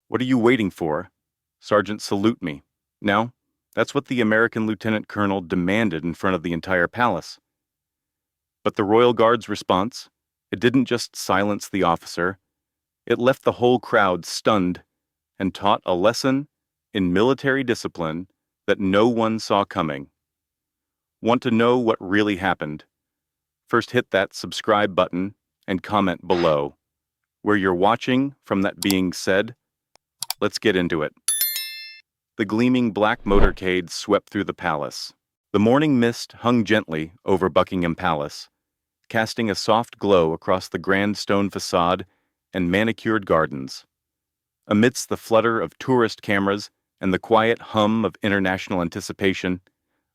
What are you waiting for? Sergeant, salute me. Now, that's what the American lieutenant colonel demanded in front of the entire palace. But the Royal Guard's response, it didn't just silence the officer, it left the whole crowd stunned and taught a lesson in military discipline that no one saw coming. Want to know what really happened? First hit that subscribe button and comment below. Where you're watching from that being said, let's get into it. The gleaming black motorcade swept through the palace. The morning mist hung gently over Buckingham Palace, casting a soft glow across the grand stone facade and manicured gardens. Amidst the flutter of tourist cameras and the quiet hum of international anticipation,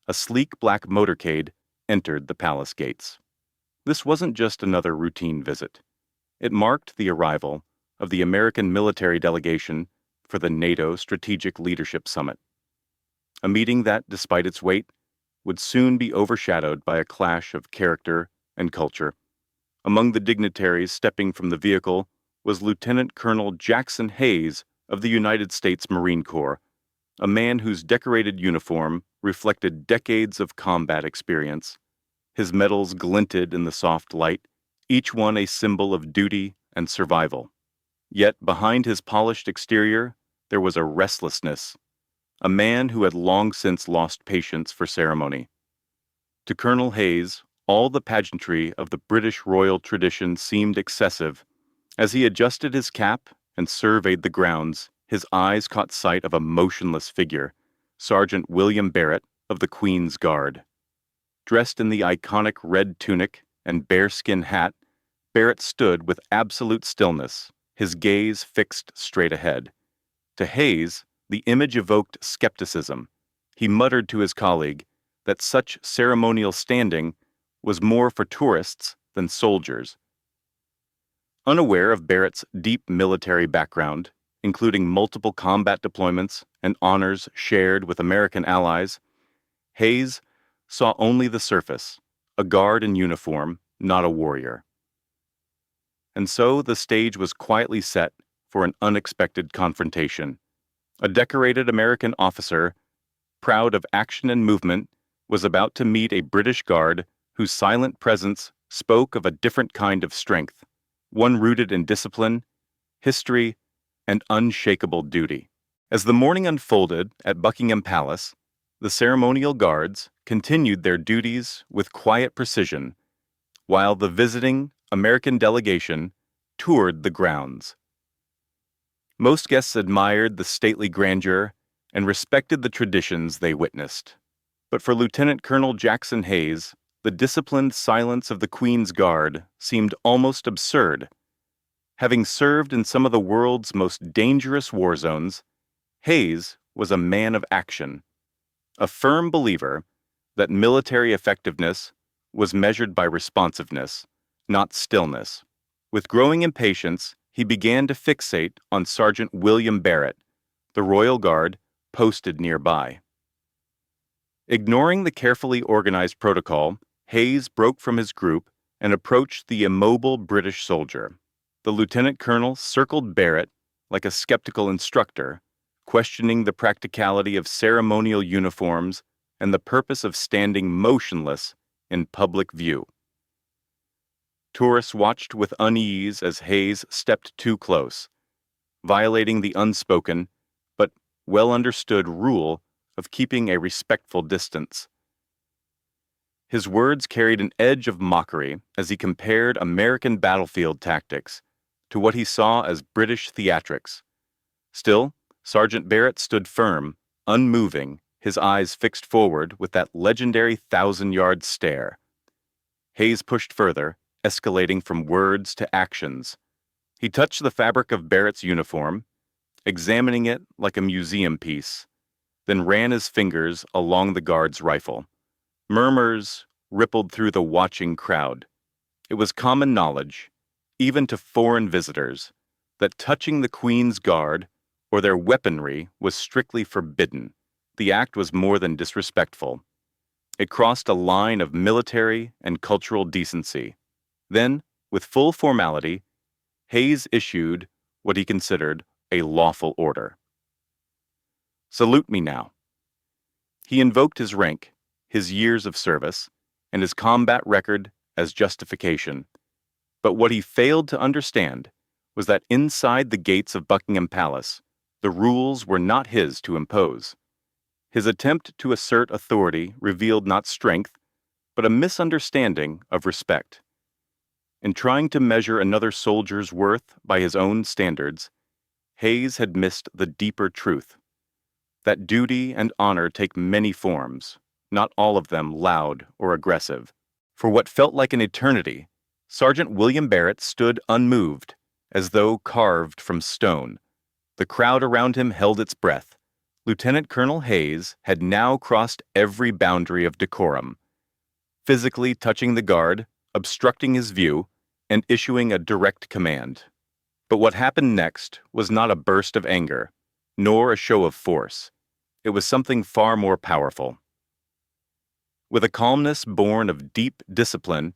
a sleek black motorcade entered the palace gates. This wasn't just another routine visit. It marked the arrival of the American military delegation for the NATO Strategic Leadership Summit, a meeting that, despite its weight, would soon be overshadowed by a clash of character and culture. Among the dignitaries stepping from the vehicle was Lieutenant Colonel Jackson Hayes of the United States Marine Corps, a man whose decorated uniform reflected decades of combat experience. His medals glinted in the soft light, each one a symbol of duty and survival. Yet behind his polished exterior, there was a restlessness, a man who had long since lost patience for ceremony. To Colonel Hayes, all the pageantry of the British royal tradition seemed excessive. As he adjusted his cap and surveyed the grounds, his eyes caught sight of a motionless figure, Sergeant William Barrett of the Queen's Guard. Dressed in the iconic red tunic and bearskin hat, Barrett stood with absolute stillness, his gaze fixed straight ahead. To Hayes, the image evoked skepticism. He muttered to his colleague that such ceremonial standing was more for tourists than soldiers. Unaware of Barrett's deep military background, including multiple combat deployments and honors shared with American allies, Hayes saw only the surface, a guard in uniform, not a warrior. And so the stage was quietly set for an unexpected confrontation. A decorated American officer, proud of action and movement, was about to meet a British guard whose silent presence spoke of a different kind of strength, one rooted in discipline, history, and unshakable duty. As the morning unfolded at Buckingham Palace, the ceremonial guards continued their duties with quiet precision, while the visiting American delegation toured the grounds. Most guests admired the stately grandeur and respected the traditions they witnessed. But for Lieutenant Colonel Jackson Hayes, the disciplined silence of the Queen's Guard seemed almost absurd. Having served in some of the world's most dangerous war zones, Hayes was a man of action, a firm believer that military effectiveness was measured by responsiveness, not stillness. With growing impatience, he began to fixate on Sergeant William Barrett, the Royal Guard, posted nearby. Ignoring the carefully organized protocol, Hayes broke from his group and approached the immobile British soldier. The lieutenant colonel circled Barrett like a skeptical instructor, questioning the practicality of ceremonial uniforms and the purpose of standing motionless in public view. Tourists watched with unease as Hayes stepped too close, violating the unspoken but well-understood rule of keeping a respectful distance. His words carried an edge of mockery as he compared American battlefield tactics to what he saw as British theatrics. Still, Sergeant Barrett stood firm, unmoving, his eyes fixed forward with that legendary 1,000-yard stare. Hayes pushed further, escalating from words to actions. He touched the fabric of Barrett's uniform, examining it like a museum piece, then ran his fingers along the guard's rifle. Murmurs rippled through the watching crowd. It was common knowledge, even to foreign visitors, that touching the Queen's Guard or their weaponry was strictly forbidden. The act was more than disrespectful. It crossed a line of military and cultural decency. Then, with full formality, Hayes issued what he considered a lawful order. Salute me now. He invoked his rank, his years of service, and his combat record as justification. But what he failed to understand was that inside the gates of Buckingham Palace, the rules were not his to impose. His attempt to assert authority revealed not strength, but a misunderstanding of respect. In trying to measure another soldier's worth by his own standards, Hayes had missed the deeper truth that duty and honor take many forms, not all of them loud or aggressive. For what felt like an eternity, Sergeant William Barrett stood unmoved, as though carved from stone. The crowd around him held its breath. Lieutenant Colonel Hayes had now crossed every boundary of decorum, physically touching the guard, obstructing his view, and issuing a direct command. But what happened next was not a burst of anger, nor a show of force. It was something far more powerful. With a calmness born of deep discipline,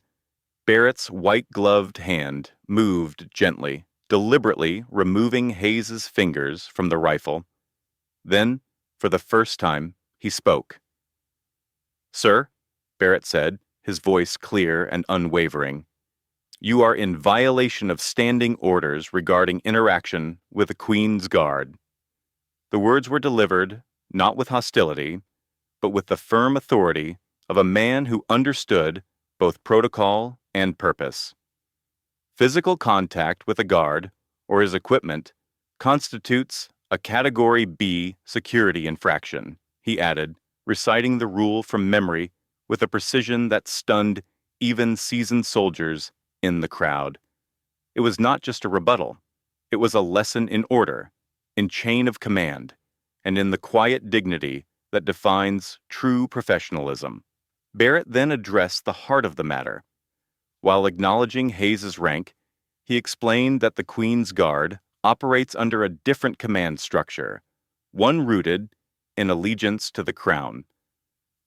Barrett's white-gloved hand moved gently, deliberately removing Hayes's fingers from the rifle. Then, for the first time, he spoke. "Sir," Barrett said, his voice clear and unwavering, "you are in violation of standing orders regarding interaction with the Queen's Guard." The words were delivered not with hostility, but with the firm authority of a man who understood both protocol and purpose. Physical contact with a guard or his equipment constitutes a Category B security infraction, he added, reciting the rule from memory with a precision that stunned even seasoned soldiers in the crowd. It was not just a rebuttal. It was a lesson in order, in chain of command, and in the quiet dignity that defines true professionalism. Barrett then addressed the heart of the matter. While acknowledging Hayes's rank, he explained that the Queen's Guard operates under a different command structure, one rooted in allegiance to the Crown.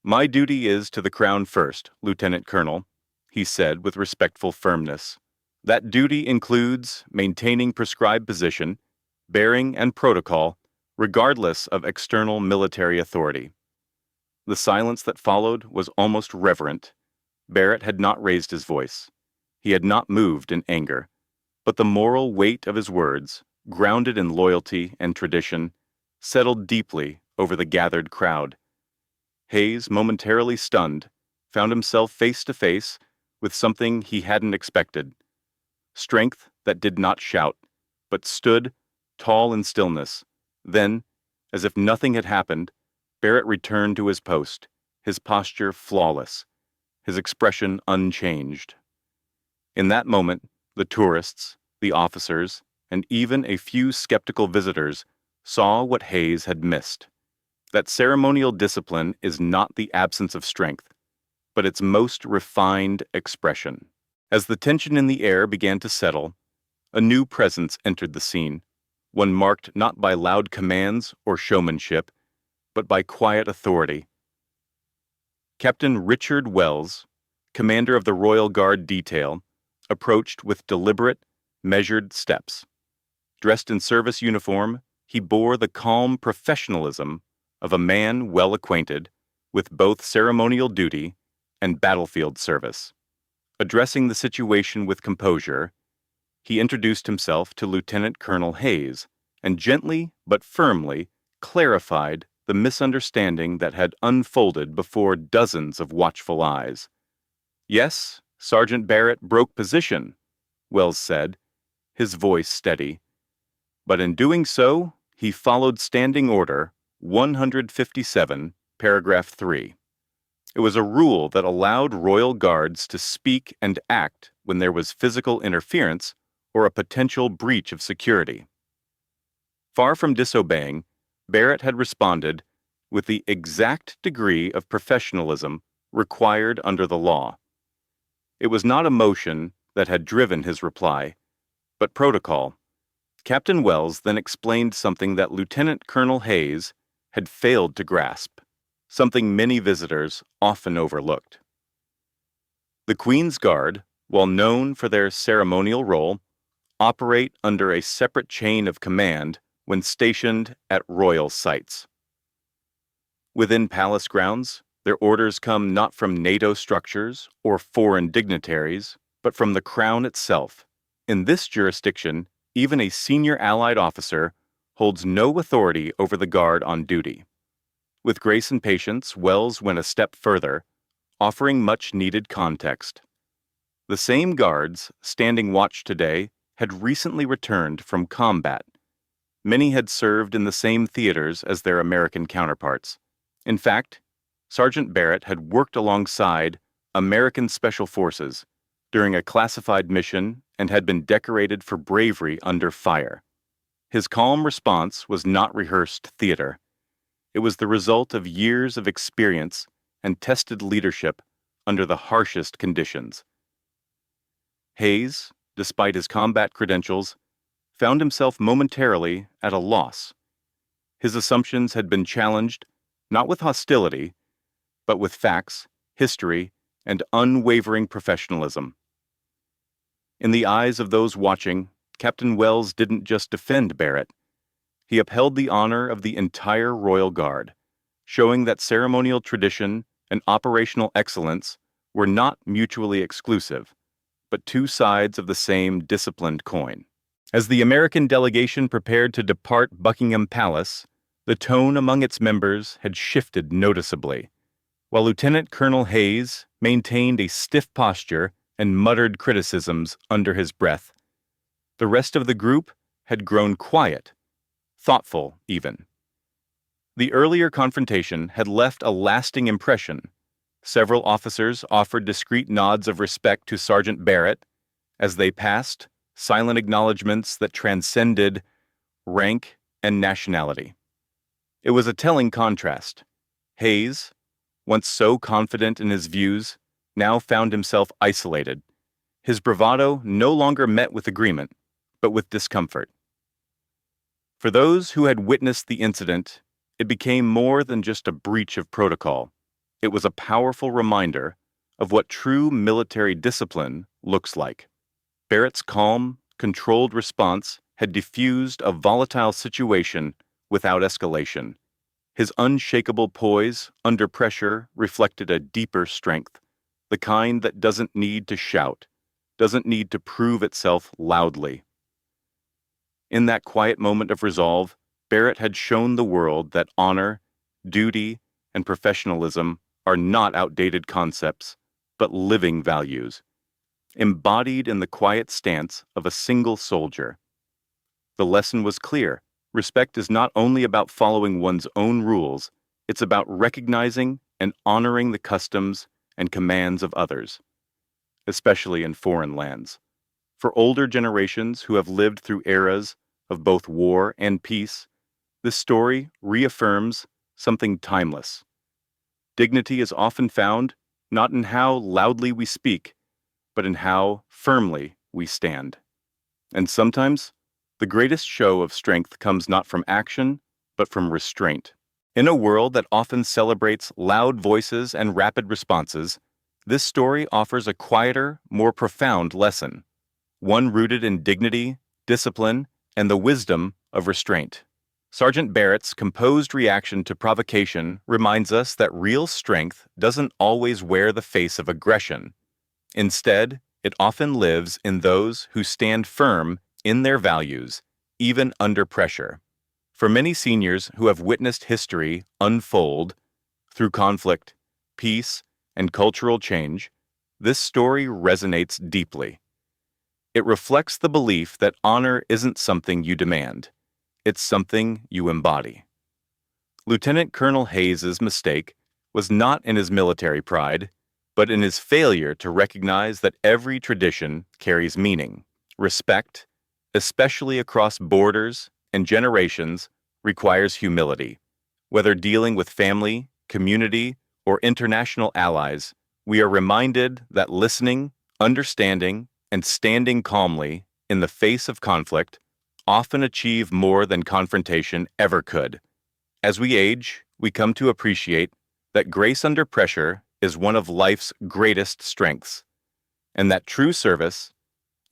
"My duty is to the Crown first, Lieutenant Colonel," he said with respectful firmness. "That duty includes maintaining prescribed position, bearing, and protocol, regardless of external military authority." The silence that followed was almost reverent. Barrett had not raised his voice. He had not moved in anger. But the moral weight of his words, grounded in loyalty and tradition, settled deeply over the gathered crowd. Hayes, momentarily stunned, found himself face to face with something he hadn't expected. Strength that did not shout, but stood, tall in stillness. Then, as if nothing had happened, Barrett returned to his post, his posture flawless, his expression unchanged. In that moment, the tourists, the officers, and even a few skeptical visitors saw what Hayes had missed. That ceremonial discipline is not the absence of strength, but its most refined expression. As the tension in the air began to settle, a new presence entered the scene, one marked not by loud commands or showmanship, but by quiet authority. Captain Richard Wells, commander of the Royal Guard detail, approached with deliberate, measured steps. Dressed in service uniform, he bore the calm professionalism of a man well acquainted with both ceremonial duty and battlefield service. Addressing the situation with composure, he introduced himself to Lieutenant Colonel Hayes and gently but firmly clarified the misunderstanding that had unfolded before dozens of watchful eyes. "Yes, Sergeant Barrett broke position," Wells said, his voice steady. "But in doing so, he followed Standing Order 157, paragraph 3. It was a rule that allowed Royal Guards to speak and act when there was physical interference or a potential breach of security." Far from disobeying, Barrett had responded with the exact degree of professionalism required under the law. It was not emotion that had driven his reply, but protocol. Captain Wells then explained something that Lieutenant Colonel Hayes had failed to grasp, something many visitors often overlooked. The Queen's Guard, while known for their ceremonial role, operate under a separate chain of command when stationed at royal sites. Within palace grounds, their orders come not from NATO structures or foreign dignitaries, but from the crown itself. In this jurisdiction, even a senior allied officer holds no authority over the guard on duty. With grace and patience, Wells went a step further, offering much-needed context. The same guards standing watch today had recently returned from combat. Many had served in the same theaters as their American counterparts. In fact, Sergeant Barrett had worked alongside American Special Forces during a classified mission and had been decorated for bravery under fire. His calm response was not rehearsed theater. It was the result of years of experience and tested leadership under the harshest conditions. Hayes, despite his combat credentials, found himself momentarily at a loss. His assumptions had been challenged, not with hostility, but with facts, history, and unwavering professionalism. In the eyes of those watching, Captain Wells didn't just defend Barrett. He upheld the honor of the entire Royal Guard, showing that ceremonial tradition and operational excellence were not mutually exclusive, but two sides of the same disciplined coin. As the American delegation prepared to depart Buckingham Palace, the tone among its members had shifted noticeably. While Lieutenant Colonel Hayes maintained a stiff posture and muttered criticisms under his breath, the rest of the group had grown quiet, thoughtful even. The earlier confrontation had left a lasting impression. Several officers offered discreet nods of respect to Sergeant Barrett as they passed, silent acknowledgments that transcended rank and nationality. It was a telling contrast. Hayes, once so confident in his views, now found himself isolated. His bravado no longer met with agreement, but with discomfort. For those who had witnessed the incident, it became more than just a breach of protocol. It was a powerful reminder of what true military discipline looks like. Barrett's calm, controlled response had diffused a volatile situation without escalation. His unshakable poise under pressure reflected a deeper strength, the kind that doesn't need to shout, doesn't need to prove itself loudly. In that quiet moment of resolve, Barrett had shown the world that honor, duty, and professionalism are not outdated concepts, but living values, embodied in the quiet stance of a single soldier. The lesson was clear. Respect is not only about following one's own rules, it's about recognizing and honoring the customs and commands of others, especially in foreign lands. For older generations who have lived through eras of both war and peace, this story reaffirms something timeless. Dignity is often found not in how loudly we speak, but in how firmly we stand. And sometimes, the greatest show of strength comes not from action, but from restraint. In a world that often celebrates loud voices and rapid responses, this story offers a quieter, more profound lesson, one rooted in dignity, discipline, and the wisdom of restraint. Sergeant Barrett's composed reaction to provocation reminds us that real strength doesn't always wear the face of aggression. Instead, it often lives in those who stand firm in their values, even under pressure. For many seniors who have witnessed history unfold through conflict, peace, and cultural change, this story resonates deeply. It reflects the belief that honor isn't something you demand, it's something you embody. Lieutenant Colonel Hayes's mistake was not in his military pride, but in his failure to recognize that every tradition carries meaning. Respect, especially across borders and generations, requires humility. Whether dealing with family, community, or international allies, we are reminded that listening, understanding, and standing calmly in the face of conflict often achieve more than confrontation ever could. As we age, we come to appreciate that grace under pressure is one of life's greatest strengths, and that true service,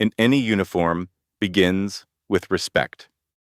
in any uniform, begins with respect.